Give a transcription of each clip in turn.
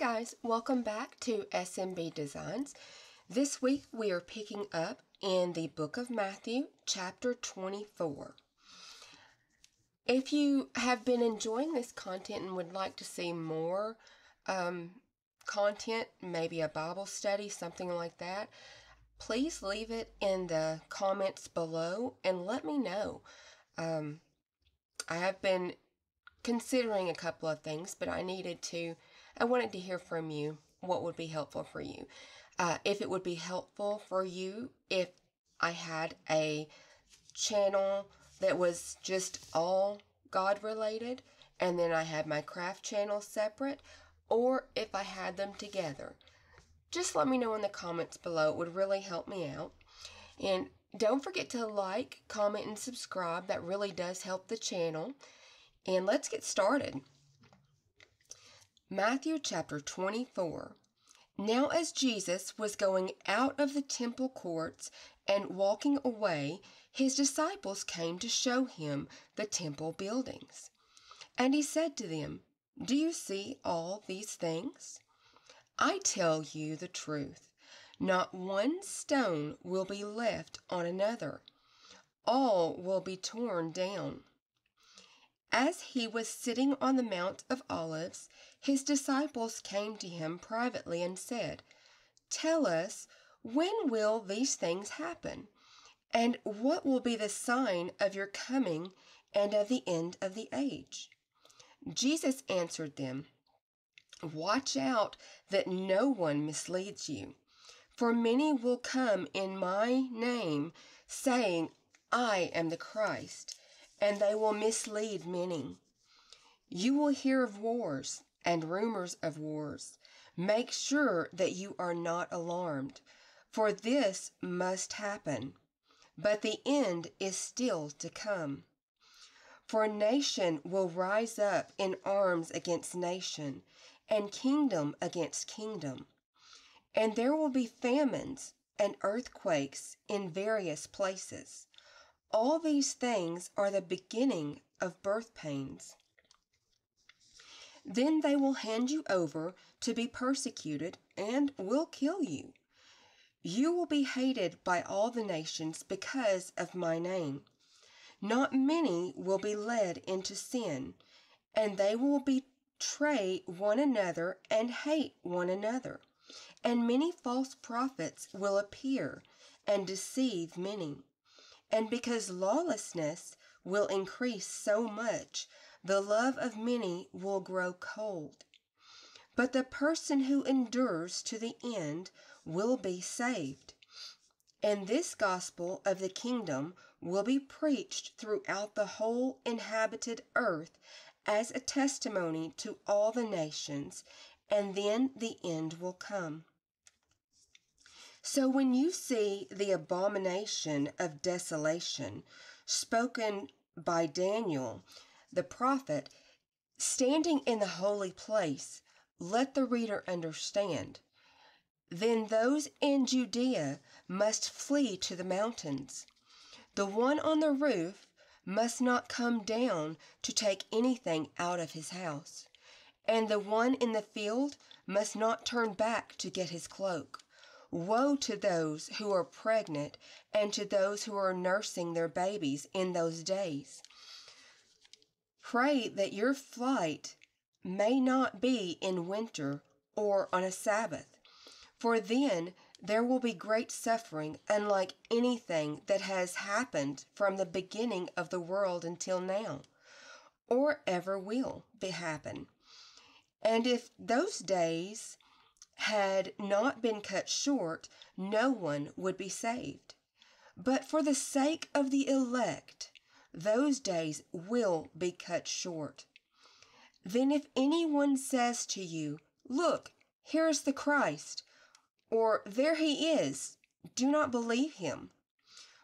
guys, welcome back to SMB Designs. This week we are picking up in the book of Matthew, chapter 24. If you have been enjoying this content and would like to see more content, maybe a Bible study, something like that, please leave it in the comments below and let me know. I have been considering a couple of things, but I wanted to hear from you what would be helpful for you. If it would be helpful for you if I had a channel that was just all God related, and then I had my craft channel separate, or if I had them together. Just let me know in the comments below. It would really help me out. And don't forget to like, comment, and subscribe. That really does help the channel. And let's get started. Matthew chapter 24. Now as Jesus was going out of the temple courts and walking away, his disciples came to show him the temple buildings. And he said to them, "Do you see all these things? I tell you the truth. Not one stone will be left on another. All will be torn down." As he was sitting on the Mount of Olives, his disciples came to him privately and said, "Tell us, when will these things happen? And what will be the sign of your coming and of the end of the age?" Jesus answered them, "Watch out that no one misleads you. For many will come in my name, saying, 'I am the Christ,' and they will mislead many. You will hear of wars and rumors of wars. Make sure that you are not alarmed, for this must happen, but the end is still to come. For nation will rise up in arms against nation, and kingdom against kingdom. And there will be famines and earthquakes in various places. All these things are the beginning of birth pains. Then they will hand you over to be persecuted and will kill you. You will be hated by all the nations because of my name. Not many will be led into sin, and they will betray one another and hate one another. And many false prophets will appear and deceive many. And because lawlessness will increase so much, the love of many will grow cold. But the person who endures to the end will be saved. And this gospel of the kingdom will be preached throughout the whole inhabited earth as a testimony to all the nations, and then the end will come. So when you see the abomination of desolation spoken by Daniel, the prophet, standing in the holy place, let the reader understand. Then those in Judea must flee to the mountains. The one on the roof must not come down to take anything out of his house, and the one in the field must not turn back to get his cloak. Woe to those who are pregnant and to those who are nursing their babies in those days. Pray that your flight may not be in winter or on a Sabbath, for then there will be great suffering, unlike anything that has happened from the beginning of the world until now, or ever will happen. And if those days had not been cut short, no one would be saved. But for the sake of the elect, those days will be cut short. Then if anyone says to you, 'Look, here is the Christ,' or 'There he is,' do not believe him.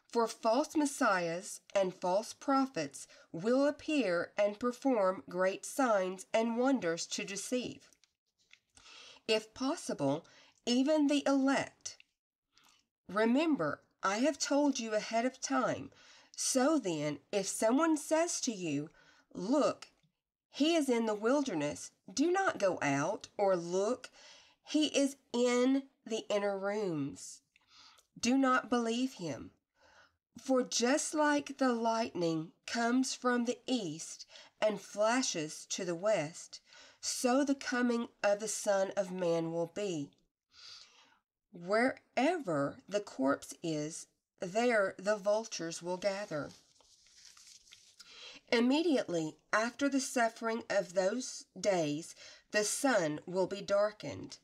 For false messiahs and false prophets will appear and perform great signs and wonders to deceive, if possible, even the elect. Remember, I have told you ahead of time. So then, if someone says to you, 'Look, He is in the wilderness. Do not go out or look. He is in the inner rooms. Do not believe him. For just like the lightning comes from the east and flashes to the west, so the coming of the Son of Man will be. Wherever the corpse is, there the vultures will gather. Immediately after the suffering of those days, the sun will be darkened,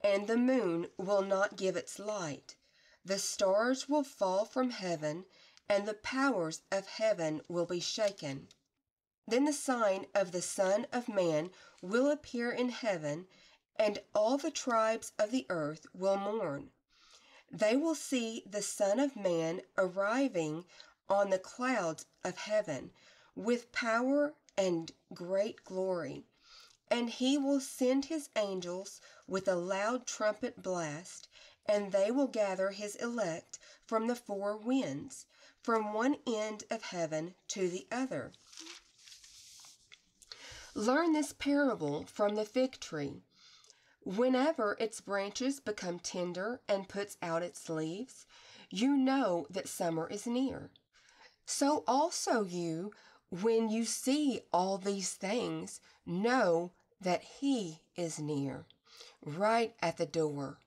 and the moon will not give its light. The stars will fall from heaven, and the powers of heaven will be shaken. Then the sign of the Son of Man will appear in heaven, and all the tribes of the earth will mourn. They will see the Son of Man arriving on the clouds of heaven with power and great glory. And he will send his angels with a loud trumpet blast, and they will gather his elect from the four winds, from one end of heaven to the other. Learn this parable from the fig tree. Whenever its branches become tender and puts out its leaves, you know that summer is near. So also you, when you see all these things, know that he is near, right at the door.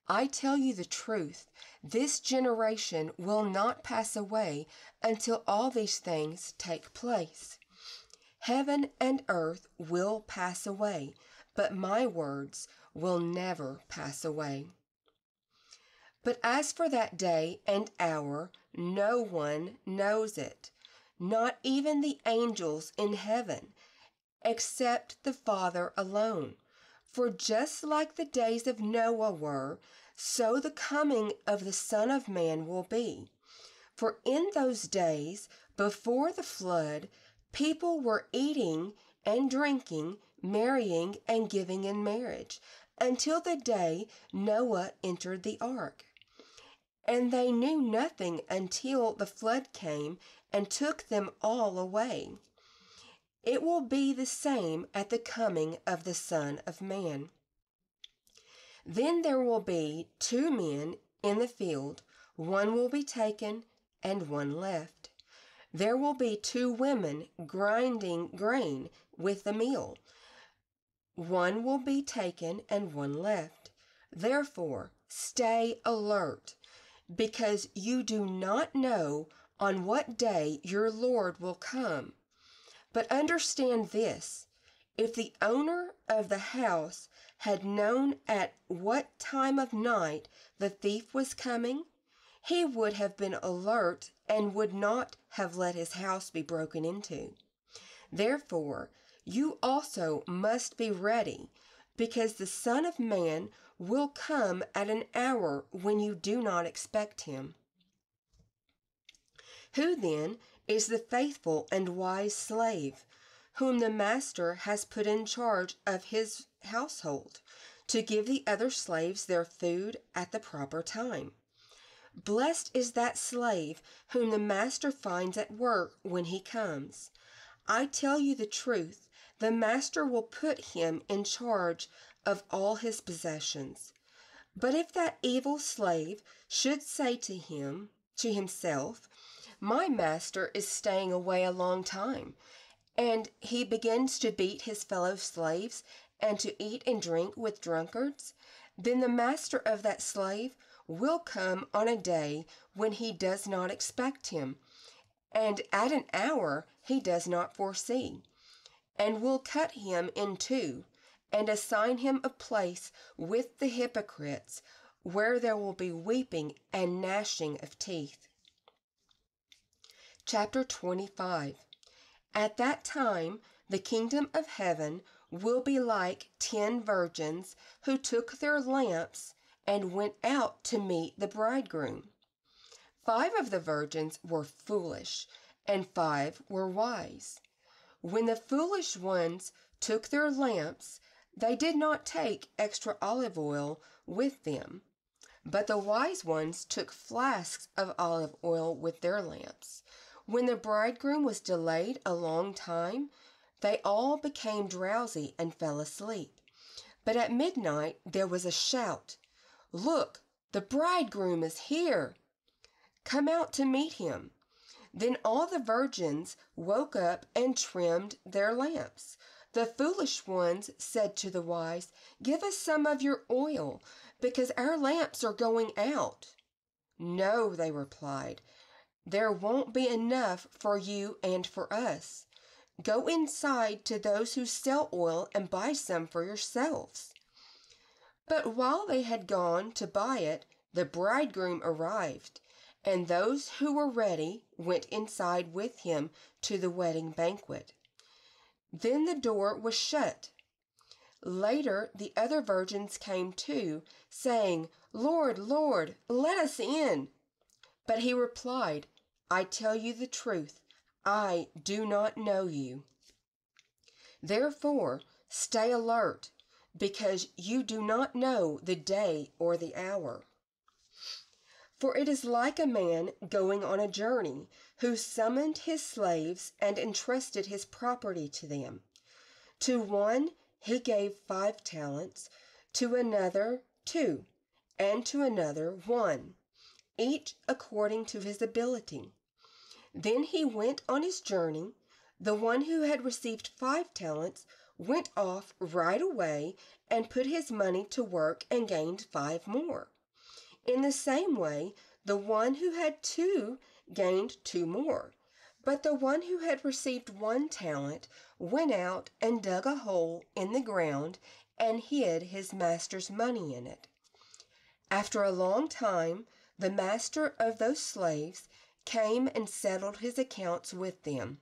I tell you the truth, this generation will not pass away until all these things take place. Heaven and earth will pass away, but my words will never pass away. But as for that day and hour, no one knows it, not even the angels in heaven, except the Father alone. For just like the days of Noah were, so the coming of the Son of Man will be. For in those days, before the flood, people were eating and drinking, marrying and giving in marriage, until the day Noah entered the ark. And they knew nothing until the flood came and took them all away. It will be the same at the coming of the Son of Man. Then there will be 2 men in the field, one will be taken and one left. There will be 2 women grinding grain with the mill. One will be taken and one left. Therefore, stay alert, because you do not know on what day your Lord will come. But understand this, if the owner of the house had known at what time of night the thief was coming, he would have been alert and would not have let his house be broken into. Therefore, you also must be ready, because the Son of Man will come at an hour when you do not expect him. Who then is the faithful and wise slave, whom the master has put in charge of his household, to give the other slaves their food at the proper time? Blessed is that slave whom the master finds at work when he comes. I tell you the truth, the master will put him in charge of all his possessions. But if that evil slave should say to himself, my master is staying away a long time, and he begins to beat his fellow slaves and to eat and drink with drunkards, then the master of that slave will come on a day when he does not expect him, and at an hour he does not foresee, and will cut him in two, and assign him a place with the hypocrites, where there will be weeping and gnashing of teeth. Chapter 25. At that time, the kingdom of heaven will be like 10 virgins who took their lamps and went out to meet the bridegroom. 5 of the virgins were foolish, and 5 were wise. When the foolish ones took their lamps, they did not take extra olive oil with them, but the wise ones took flasks of olive oil with their lamps. When the bridegroom was delayed a long time, They all became drowsy and fell asleep. But at midnight there was a shout, "Look, the bridegroom is here! Come out to meet him." Then all the virgins woke up and trimmed their lamps. The foolish ones said to the wise, "Give us some of your oil, because our lamps are going out." "No," they replied, "there won't be enough for you and for us. Go inside to those who sell oil and buy some for yourselves." But while they had gone to buy it, the bridegroom arrived, and those who were ready went inside with him to the wedding banquet. Then the door was shut. Later the other virgins came too, saying, "Lord, Lord, let us in." But he replied, "I tell you the truth, I do not know you. Therefore stay alert, because you do not know the day or the hour. For it is like a man going on a journey, who summoned his slaves and entrusted his property to them. To one he gave 5 talents, to another 2, and to another 1, each according to his ability. Then he went on his journey. The one who had received 5 talents went off right away and put his money to work and gained 5 more. In the same way, the one who had 2 gained 2 more. But the one who had received 1 talent went out and dug a hole in the ground and hid his master's money in it. After a long time, the master of those slaves came and settled his accounts with them.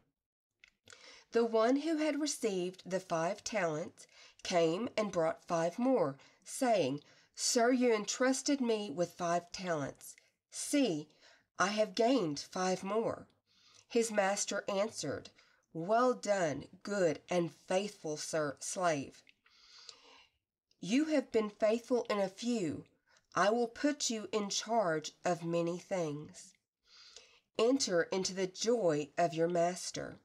The one who had received the 5 talents came and brought 5 more, saying, "Sir, you entrusted me with 5 talents. See, I have gained 5 more." His master answered, "Well done, good and faithful slave. You have been faithful in a few. I will put you in charge of many things. Enter into the joy of your master."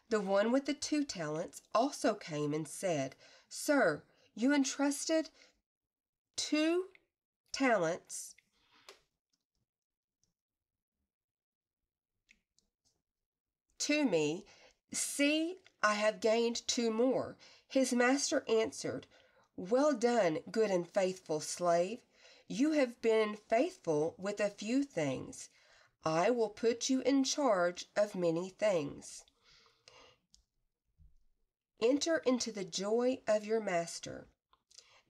The one with the 2 talents also came and said, "Sir, you entrusted 2 talents to me. See, I have gained 2 more." His master answered, "Well done, good and faithful slave. You have been faithful with a few things. I will put you in charge of many things. Enter into the joy of your master."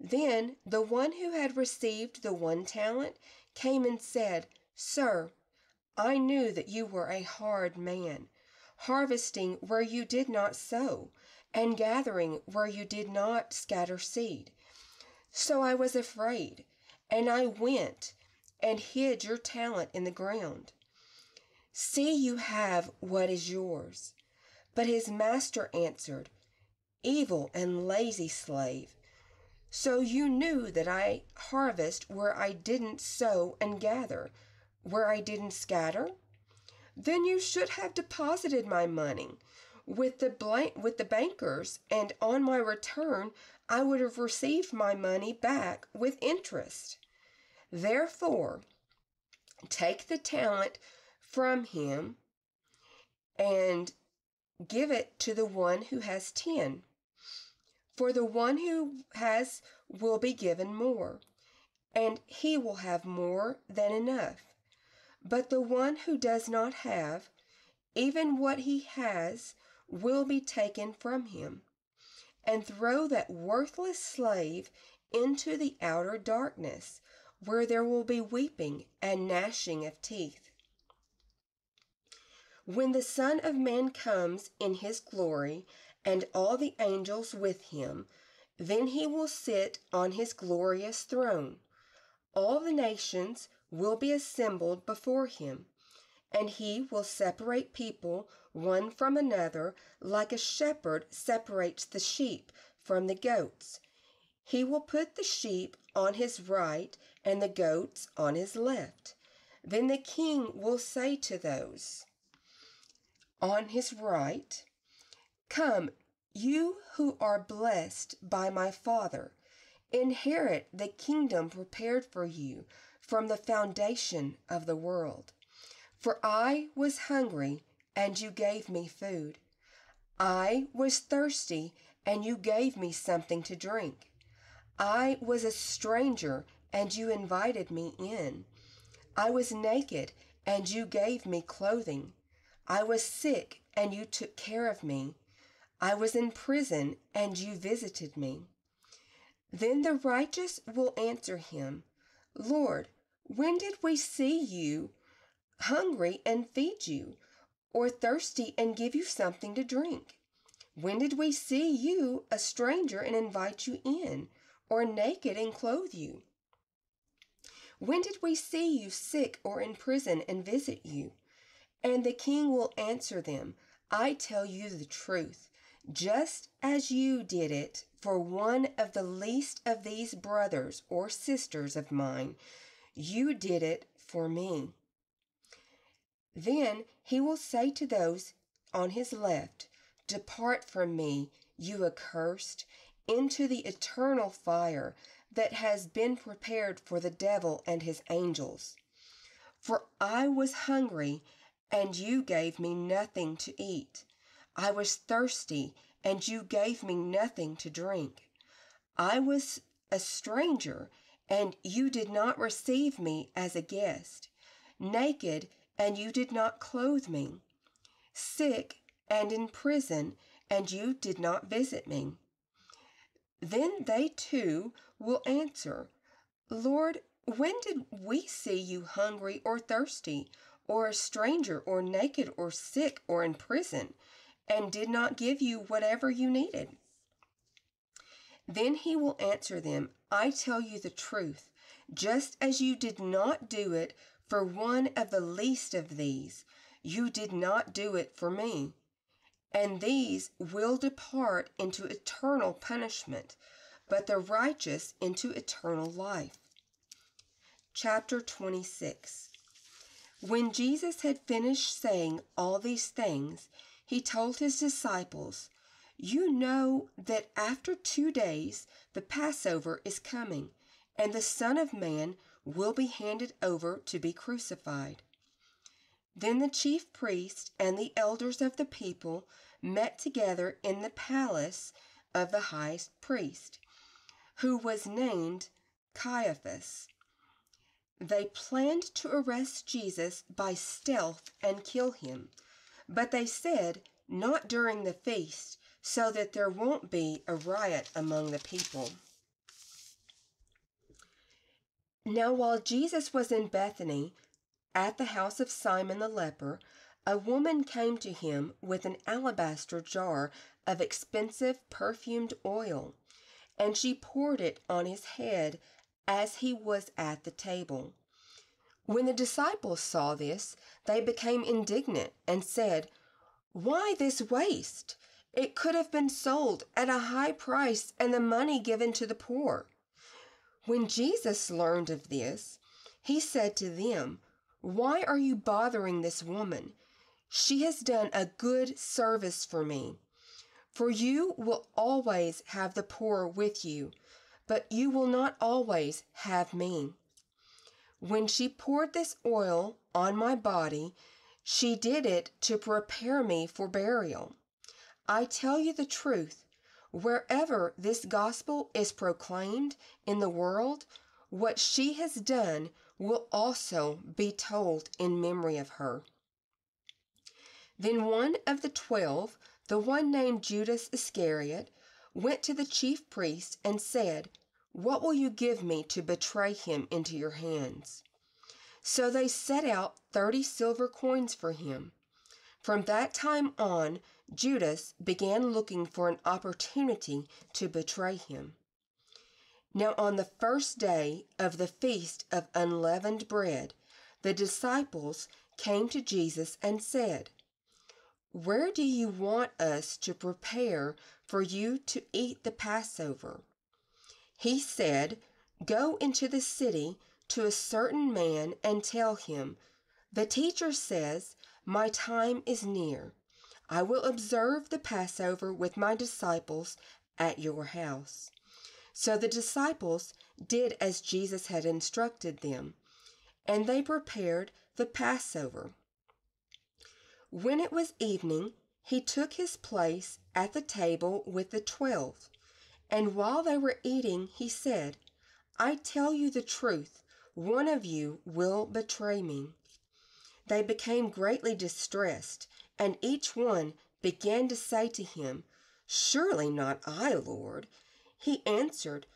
Then the one who had received the 1 talent came and said, "Sir, I knew that you were a hard man, harvesting where you did not sow, and gathering where you did not scatter seed. So I was afraid, and I went and hid your talent in the ground. See, you have what is yours." But his master answered, "Evil and lazy slave. So you knew that I harvest where I didn't sow and gather where I didn't scatter? Then you should have deposited my money with the bankers, and on my return I would have received my money back with interest. Therefore, take the talent from him and give it to the one who has 10. For the one who has will be given more, and he will have more than enough. But the one who does not have, even what he has will be taken from him. And throw that worthless slave into the outer darkness, where there will be weeping and gnashing of teeth. When the Son of Man comes in his glory, and all the angels with him, then he will sit on his glorious throne. All the nations will be assembled before him, and he will separate people one from another, like a shepherd separates the sheep from the goats. He will put the sheep on his right and the goats on his left. Then the king will say to those on his right, Come, you who are blessed by my Father, inherit the kingdom prepared for you from the foundation of the world. For I was hungry, and you gave me food. I was thirsty, and you gave me something to drink. I was a stranger, and you invited me in. I was naked, and you gave me clothing. I was sick, and you took care of me. I was in prison, and you visited me. Then the righteous will answer him, Lord, when did we see you hungry and feed you, or thirsty and give you something to drink? When did we see you a stranger and invite you in, or naked and clothe you? When did we see you sick or in prison and visit you? And the king will answer them, I tell you the truth, just as you did it for one of the least of these brothers or sisters of mine, you did it for me. Then he will say to those on his left, Depart from me, you accursed, into the eternal fire that has been prepared for the devil and his angels. For I was hungry, and you gave me nothing to eat. I was thirsty, and you gave me nothing to drink. I was a stranger, and you did not receive me as a guest. Naked, and you did not clothe me. Sick and in prison, and you did not visit me. Then they too will answer, Lord, when did we see you hungry or thirsty, or a stranger, or naked, or sick, or in prison, and did not give you whatever you needed? Then he will answer them, I tell you the truth, just as you did not do it for one of the least of these, you did not do it for me. And these will depart into eternal punishment, but the righteous into eternal life. Chapter 26. When Jesus had finished saying all these things, he told his disciples, You know that after 2 days the Passover is coming, and the Son of Man will be handed over to be crucified. Then the chief priests and the elders of the people met together in the palace of the high priest, who was named Caiaphas. They planned to arrest Jesus by stealth and kill him, but they said, Not during the feast, so that there won't be a riot among the people. Now while Jesus was in Bethany, at the house of Simon the leper, a woman came to him with an alabaster jar of expensive perfumed oil, and she poured it on his head as he was at the table. When the disciples saw this, they became indignant and said, Why this waste? It could have been sold at a high price and the money given to the poor. When Jesus learned of this, he said to them, Why are you bothering this woman? She has done a good service for me. For you will always have the poor with you, but you will not always have me. When she poured this oil on my body, she did it to prepare me for burial. I tell you the truth, wherever this gospel is proclaimed in the world, what she has done will also be told in memory of her. Then one of the 12, the one named Judas Iscariot, went to the chief priests and said, What will you give me to betray him into your hands? So they set out 30 silver coins for him. From that time on, Judas began looking for an opportunity to betray him. Now on the first day of the feast of unleavened bread, the disciples came to Jesus and said, Where do you want us to prepare for you to eat the Passover? He said, Go into the city to a certain man and tell him, The teacher says, My time is near. I will observe the Passover with my disciples at your house." So the disciples did as Jesus had instructed them, and they prepared the Passover. When it was evening, he took his place at the table with the 12. And while they were eating, he said, "I tell you the truth, one of you will betray me." They became greatly distressed, and each one began to say to him, "Surely not I, Lord." He answered,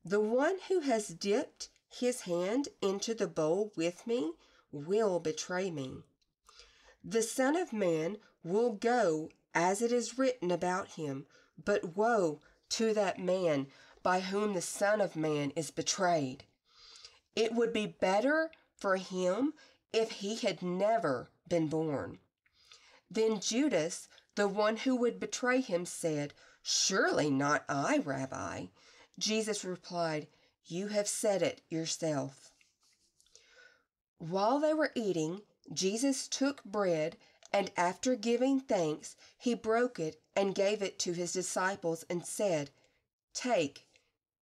"The one who has dipped his hand into the bowl with me will betray me. The Son of Man will go as it is written about him, but woe to that man by whom the Son of Man is betrayed. It would be better for him if he had never been born." Then Judas, the one who would betray him, said, "Surely not I, Rabbi." Jesus replied, "You have said it yourself." While they were eating, Jesus took bread, and after giving thanks, he broke it and gave it to his disciples and said, "Take,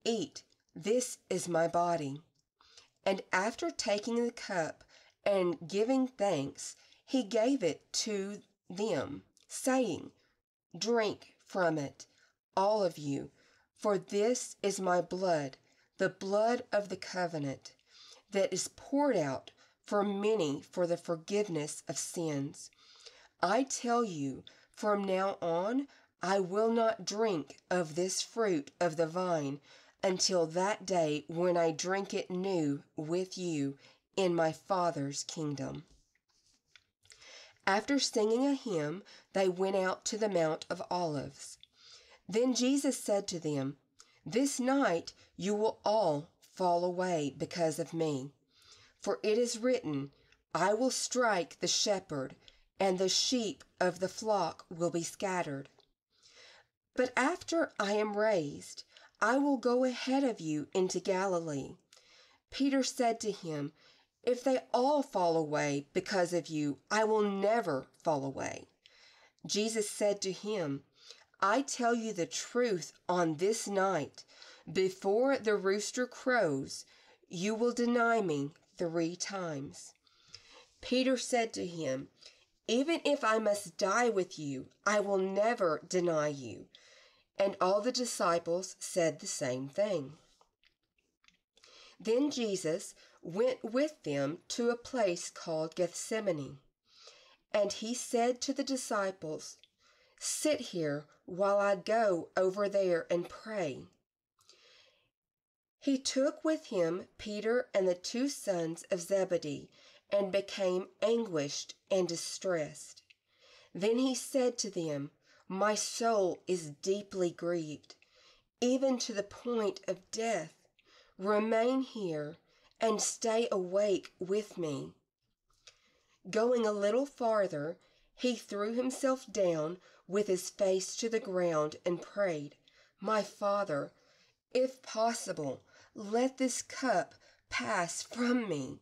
eat, this is my body." And after taking the cup and giving thanks, he gave it to them, saying, "Drink from it, all of you, for this is my blood, the blood of the covenant, that is poured out for many for the forgiveness of sins. I tell you, from now on, I will not drink of this fruit of the vine until that day when I drink it new with you in my Father's kingdom." After singing a hymn, they went out to the Mount of Olives. Then Jesus said to them, "This night you will all fall away because of me. For it is written, I will strike the shepherd, and the sheep of the flock will be scattered. But after I am raised, I will go ahead of you into Galilee." Peter said to him, "If they all fall away because of you, I will never fall away." Jesus said to him, "I tell you the truth, on this night, before the rooster crows, you will deny me 3 times. Peter said to him, "Even if I must die with you, I will never deny you." And all the disciples said the same thing. Then Jesus went with them to a place called Gethsemane, and he said to the disciples, "Sit here while I go over there and pray." He took with him Peter and the 2 sons of Zebedee and became anguished and distressed. Then he said to them, "My soul is deeply grieved, even to the point of death. Remain here and stay awake with me." Going a little farther, he threw himself down with his face to the ground and prayed, "My Father, if possible, let this cup pass from me.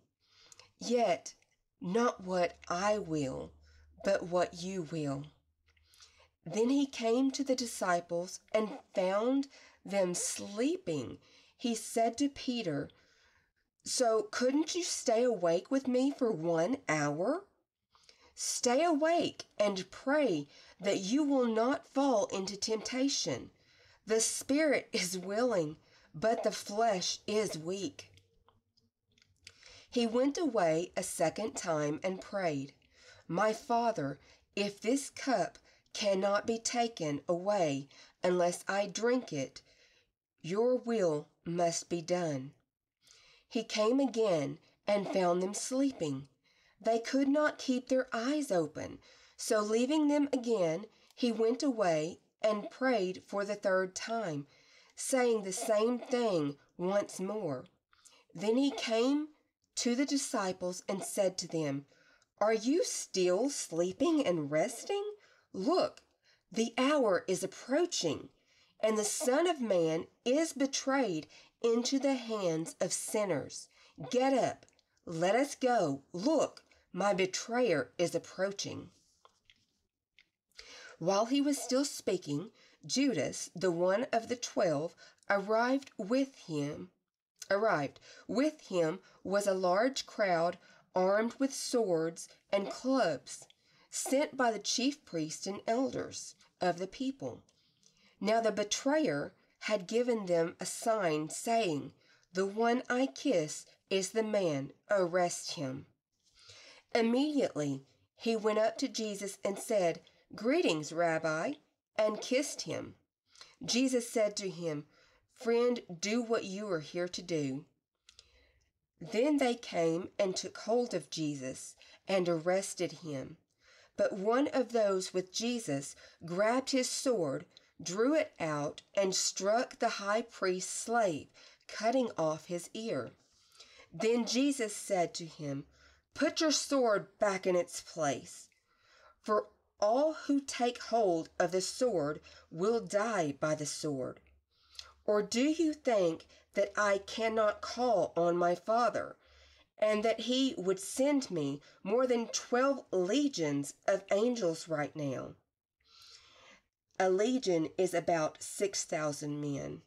Yet not what I will, but what you will." Then he came to the disciples and found them sleeping. He said to Peter, "So couldn't you stay awake with me for 1 hour? Stay awake and pray that you will not fall into temptation. The spirit is willing, but the flesh is weak." He went away a second time and prayed, "My Father, if this cup cannot be taken away unless I drink it, your will must be done." He came again and found them sleeping. They could not keep their eyes open, so leaving them again, he went away and prayed for the 3rd time, saying the same thing once more. Then he came to the disciples and said to them, "Are you still sleeping and resting? Look, the hour is approaching, and the Son of Man is betrayed into the hands of sinners. Get up, let us go. Look, my betrayer is approaching." While he was still speaking, Judas, the one of the 12, arrived. With him was a large crowd armed with swords and clubs, sent by the chief priests and elders of the people. Now the betrayer had given them a sign, saying, "The one I kiss is the man, arrest him." Immediately he went up to Jesus and said, "Greetings, Rabbi," and kissed him. Jesus said to him, "Friend, do what you are here to do." Then they came and took hold of Jesus and arrested him. But one of those with Jesus grabbed his sword, drew it out, and struck the high priest's slave, cutting off his ear. Then Jesus said to him, "Put your sword back in its place, for all who take hold of the sword will die by the sword. Or do you think that I cannot call on my Father, and that he would send me more than 12 legions of angels right now?" A legion is about 6,000 men.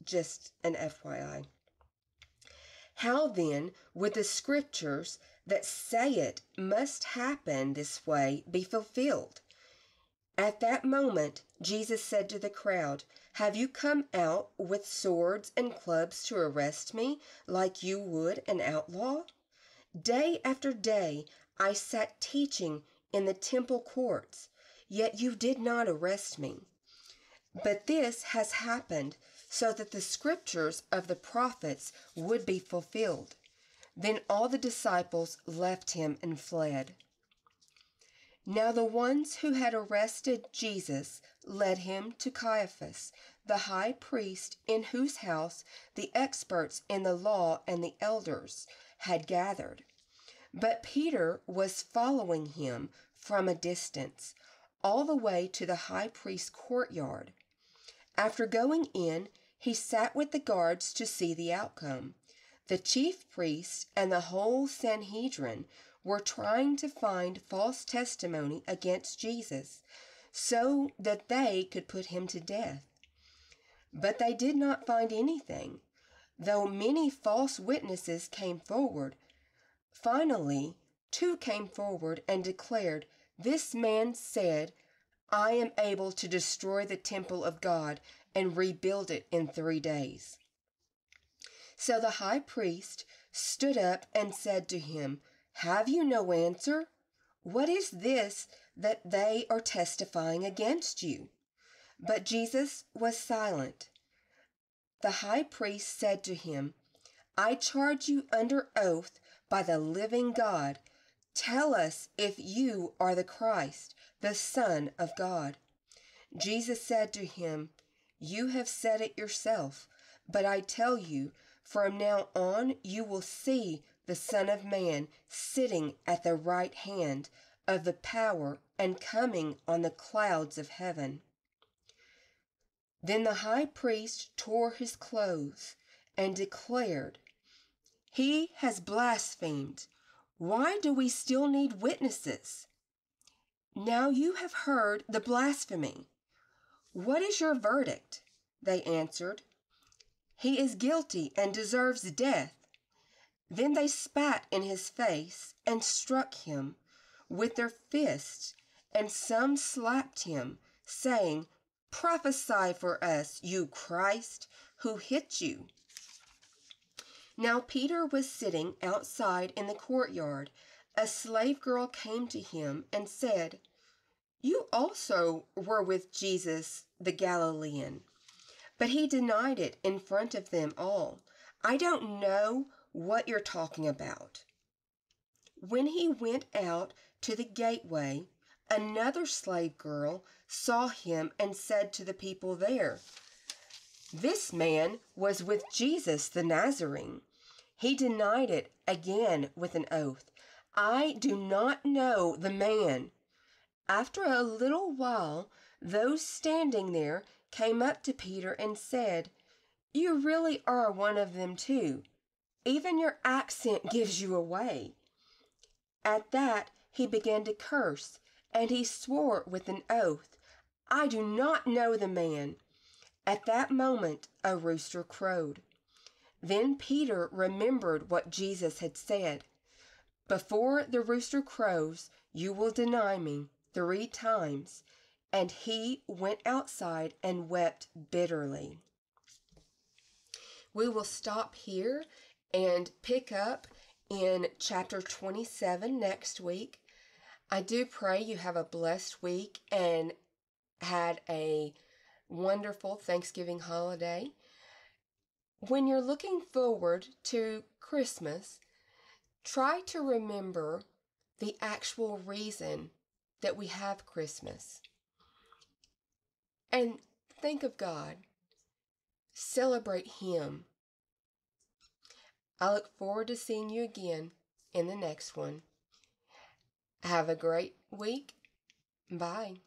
Just an FYI. How then would the scriptures that say it must happen this way be fulfilled? At that moment, Jesus said to the crowd, "Have you come out with swords and clubs to arrest me like you would an outlaw? Day after day I sat teaching in the temple courts, yet you did not arrest me. But this has happened so that the scriptures of the prophets would be fulfilled." Then all the disciples left him and fled. Now the ones who had arrested Jesus led him to Caiaphas, the high priest, in whose house the experts in the law and the elders had gathered. But Peter was following him from a distance, all the way to the high priest's courtyard. After going in, he sat with the guards to see the outcome. The chief priests and the whole Sanhedrin were trying to find false testimony against Jesus, so that they could put him to death. But they did not find anything, though many false witnesses came forward. Finally, 2 came forward and declared, "This man said, 'I am able to destroy the temple of God and rebuild it in 3 days.'" So the high priest stood up and said to him, "Have you no answer? What is this that they are testifying against you?" But Jesus was silent. The high priest said to him, "I charge you under oath by the living God. Tell us if you are the Christ, the Son of God." Jesus said to him, "You have said it yourself, but I tell you, from now on you will see the Son of Man sitting at the right hand of the power and coming on the clouds of heaven." Then the high priest tore his clothes and declared, "He has blasphemed. Why do we still need witnesses? Now you have heard the blasphemy. What is your verdict?" They answered, "He is guilty and deserves death." Then they spat in his face and struck him with their fists, and some slapped him, saying, "Prophesy for us, you Christ, who hit you?" Now Peter was sitting outside in the courtyard. A slave girl came to him and said, "You also were with Jesus the Galilean." But he denied it in front of them all. "I don't know what you're talking about." When he went out to the gateway, another slave girl saw him and said to the people there, "This man was with Jesus the Nazarene." He denied it again with an oath, "I do not know the man." After a little while, those standing there came up to Peter and said, "You really are one of them too. Even your accent gives you away." At that he began to curse, and he swore with an oath, I do not know the man." At that moment, a rooster crowed. Then Peter remembered what Jesus had said. "Before the rooster crows, you will deny me 3 times." And he went outside and wept bitterly. We will stop here and pick up in chapter 27 next week. I do pray you have a blessed week and had a wonderful Thanksgiving holiday. When you're looking forward to Christmas, try to remember the actual reason that we have Christmas. And think of God. Celebrate Him. I look forward to seeing you again in the next one. Have a great week. Bye.